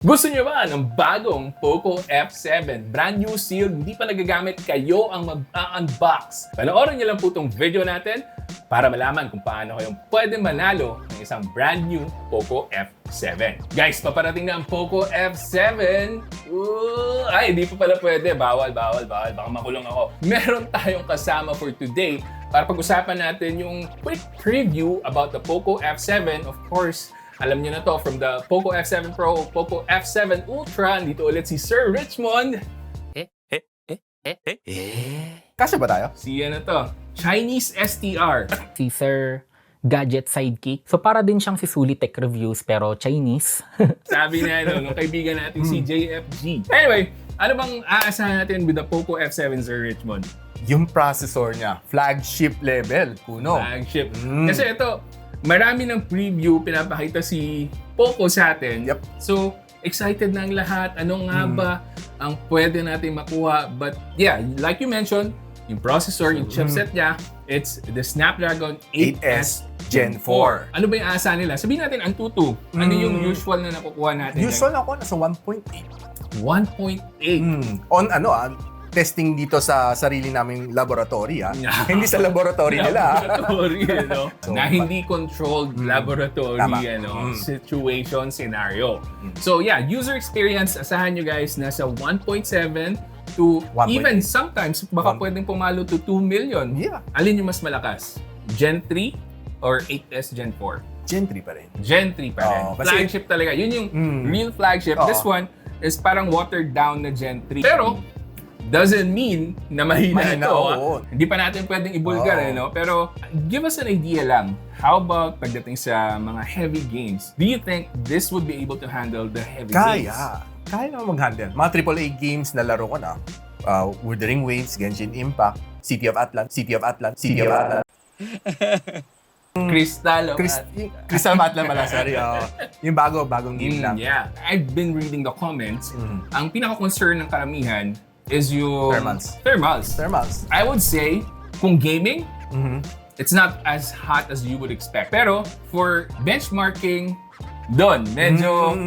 Gusto niyo ba ng bagong Poco F7? Brand new seal, hindi pa nagagamit, kayo ang mag-unbox. Panoorin niyo lang po itong video natin para malaman kung paano kayong pwede manalo ng isang brand new Poco F7. Guys, paparating na ang Poco F7. Ay, hindi pa pala pwede. Bawal. Baka makulong ako. Meron tayong kasama for today para pag-usapan natin yung quick preview about the Poco F7. Of course, alam niyo na to from the Poco F7 Pro, Poco F7 Ultra. Dito ulit si Sir Richmond. Kasya ba tayo? Si ano to? Chinese STR. Si Sir Gadget Sidekick. So para din siyang si Suli Tech Reviews pero Chinese. Sabi na nung kaibigan natin si JFG. Anyway, ano bang aasahan natin with the Poco F7, Sir Richmond? Yung processor niya, flagship level, kuno. Flagship. Kasi ito, marami ng preview pinapakita si Poco sa atin. Yep. So, excited na ang lahat. Ano nga ba ang pwede natin makuha? But yeah, like you mentioned, yung processor, yung chipset niya, it's the Snapdragon 8S Gen 4. Ano ba yung asa nila? Sabihin natin ang tutu. Ano yung usual na nakukuha natin? Usual ako nasa 1.8. 1.8. On testing dito sa sarili naming laboratory, hindi sa laboratory nila. Laboratory, So, na hindi controlled laboratory Tama. situation scenario. So yeah, user experience, asahan nyo guys, nasa 1.7 to 1.8. even sometimes baka pwedeng pumalo to 2 million. Yeah. Alin yung mas malakas? Gen 3 or 8S Gen 4? Gen 3 pa rin. Gen 3 pa rin. Oo, kasi- Flagship talaga. Yun yung real flagship. Oo. This one is parang watered down na Gen 3. Pero, doesn't mean na mahina ito. oo. Hindi pa natin pwedeng ibulgar, Oo. Pero, give us an idea lang. How about pagdating sa mga heavy games? Do you think this would be able to handle the heavy games? Kaya naman mag-handle. Mga AAA games na laro ko na. Wuthering Waves, Genshin Impact, City of Atlant. Crystal. Crystal Matla pala, sorry. Yung bagong game lang. Yeah. I've been reading the comments. Ang pinaka-concern ng karamihan is yung Thermals. I would say, kung gaming, it's not as hot as you would expect. Pero, for benchmarking, doon, medyo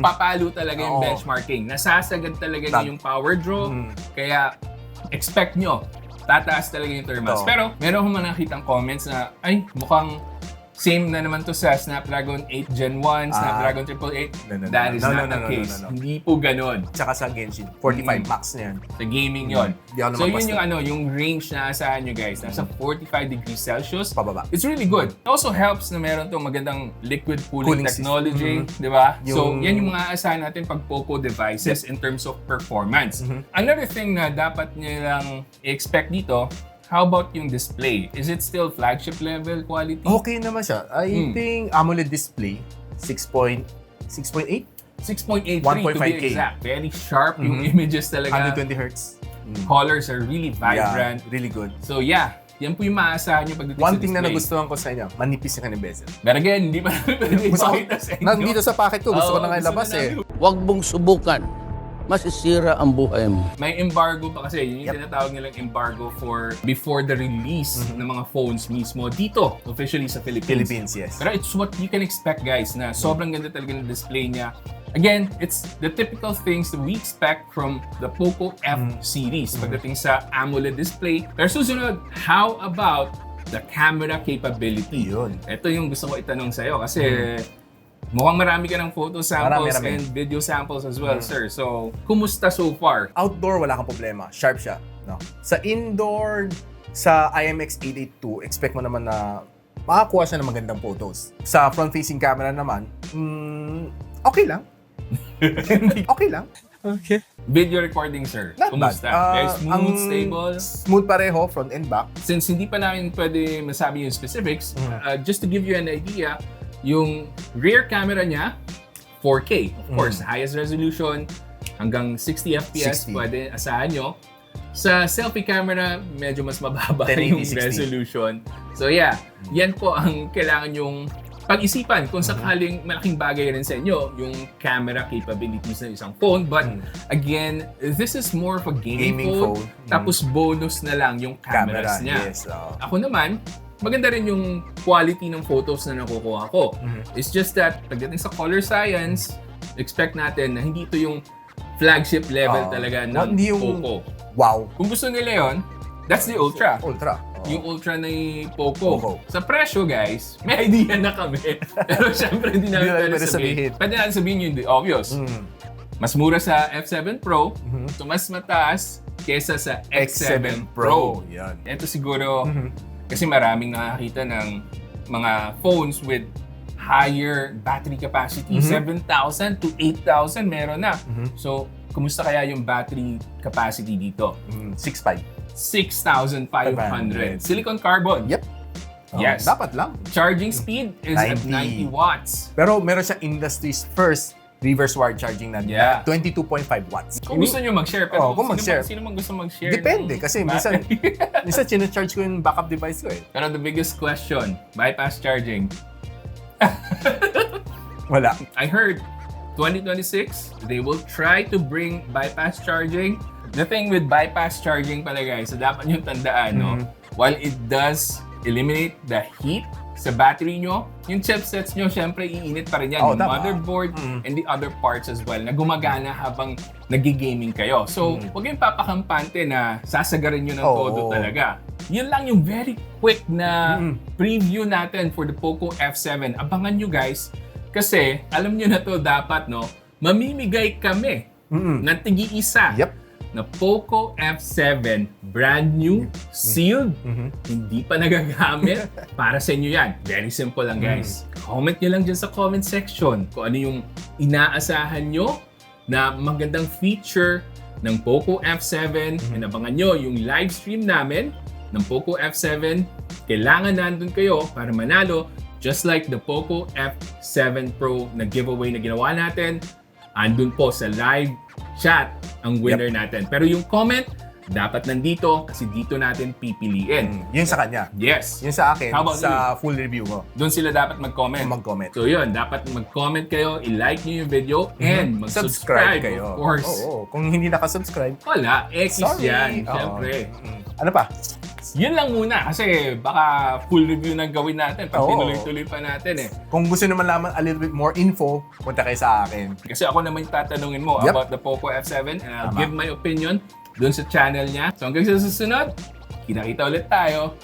papalo talaga yung Oo. benchmarking. Nasasagad talaga niya yung power draw. Kaya, expect nyo, tataas talaga yung thermals. Oo. Pero, meron akong nakitang comments na, ay, mukhang same na naman to sa Snapdragon 8 Gen 1, Snapdragon 888. No. That is not the No. case. Hindi po ganun. Tsaka sa Genshin, 45 max na yan. Sa gaming yon. Di ako So naman yun basta. yung range na asahan nyo guys. Nasa 45 degrees Celsius. Pababa. It's really good. It also helps na meron tong magandang liquid cooling Cooling technology, di ba? So Yung- yan yung mga asahan natin pag Poco devices in terms of performance. Another thing na dapat nilang i-expect dito, how about yung display? Is it still flagship level quality? Okay naman siya. I think AMOLED display, 6.8? 6.83 to 1.5K. be exact. Very sharp yung images talaga. 120 Hz. Colors are really vibrant. Yeah, really good. So yeah, yan po yung maasahan nyo pagdating One sa thing na display. nagustuhan ko sa inyo, manipis yung kanyang bezel. But again, hindi pa namin Gusto ko, ipakita sa inyo. nandito sa packet ko, gusto ko Oo, na nga gusto ilabas na eh. namin. Huwag mong subukan. Masisira ang buhay mo. May embargo pa kasi. Yun yung tinatawag nilang embargo for before the release ng mga phones mismo dito, officially sa Philippines. Philippines, yes. Pero it's what you can expect guys, na sobrang ganda talaga ng display niya. Again, it's the typical things that we expect from the Poco F series pagdating sa AMOLED display. Pero susunod, how about the camera capability? Yun. Ito yung gusto ko itanong sa'yo kasi mukhang marami ka ng photo samples Marami. and video samples as well, sir. So, kumusta so far? Outdoor, wala kang problema. Sharp siya. No? Sa indoor, sa IMX882, expect mo naman na makakuha siya ng magandang photos. Sa front-facing camera naman, okay lang. Okay lang. Video recording, sir. Not Kumusta? bad. Very smooth, stable? Smooth pareho, front and back. Since hindi pa namin pwede masabi yung specifics, just to give you an idea, yung rear camera niya, 4K. Of course, highest resolution, hanggang 60 FPS 60. pwede asahan nyo. Sa selfie camera, medyo mas mababa 1080, yung 60. resolution. So yeah, yan po ang kailangan yung pag-isipan kung sakaling malaking bagay rin sa inyo yung camera capabilities ng isang phone. But again, this is more of a gaming phone. Tapos bonus na lang yung cameras niya. Yes. Ako naman, maganda rin yung quality ng photos na nakukuha ko. It's just that pagdating sa color science, expect natin na hindi ito yung flagship level talaga ng hindi yung Poco. wow, Kung gusto nila yon, that's the Ultra. Ultra. Yung Ultra ni Poco. Poco. Sa presyo, guys, may idea na kami. Pero syempre, hindi namin Hindi namin pwede sabihin. sabihin. Pwede natin sabihin yung the obvious. Mas mura sa F7 Pro, so mas mataas kesa sa X7 Pro. Yan. Ito siguro, kasi maraming nakakita ng mga phones with higher battery capacity. 7,000 to 8,000 meron na. So, kumusta kaya yung battery capacity dito? 6.5. 6,500. Silicon carbon. Yep. Yes. Dapat lang. Charging speed is at 90 90 watts. Pero meron siyang industry's first reverse wired charging na Yeah. 22.5 watts. Kung gusto nyo mag-share, pero kung mag-share. Sino man gusto mag-share? Depende ng kasi minsan battery? minsan charge ko yung backup device ko eh. Pero the biggest question, bypass charging. Wala. I heard 2026, they will try to bring bypass charging. The thing with bypass charging pala guys, so dapat nyo tandaan, no? While it does eliminate the heat sa battery nyo, yung chipsets nyo, syempre iinit pa rin yan. Oh, Yung tama. motherboard and the other parts as well na gumagana habang nagigaming kayo. So, huwag kayong papakampante na sasagarin nyo ng todo talaga. Yun lang yung very quick na preview natin for the Poco F7. Abangan nyo guys, kasi alam nyo na to dapat, no? Mamimigay kami ng tigi-isa na Poco F7 brand new, sealed, hindi pa nagagamit. Para sa inyo yan. Very simple lang guys. Comment nyo lang dyan sa comment section kung ano yung inaasahan nyo na magandang feature ng Poco F7 and abangan nyo yung live stream namin ng Poco F7. Kailangan nandun kayo para manalo just like the Poco F7 Pro na giveaway na ginawa natin. Andun po sa live chat ang winner natin. Pero yung comment, dapat nandito kasi dito natin pipiliin. Yun sa kanya. Yes. Yun sa akin, How about sa full review ko. Doon sila dapat mag-comment. Mag-comment. So yun, dapat mag-comment kayo, i-like nyo yung video, and mag-subscribe Subscribe kayo. of course. Oo. Kung hindi nakasubscribe, Wala, X sorry. yan, Oo. syempre. Ano pa? Yun lang muna kasi baka full review na gawin natin pag Oo. tinuloy-tuloy pa natin eh. Kung gusto naman laman a little bit more info, punta kayo sa akin. Kasi ako naman yung tatanungin mo Yep. about the Poco F7 and I'll Tama. give my opinion dun sa channel niya. So hanggang sa susunod, kita-kita ulit tayo.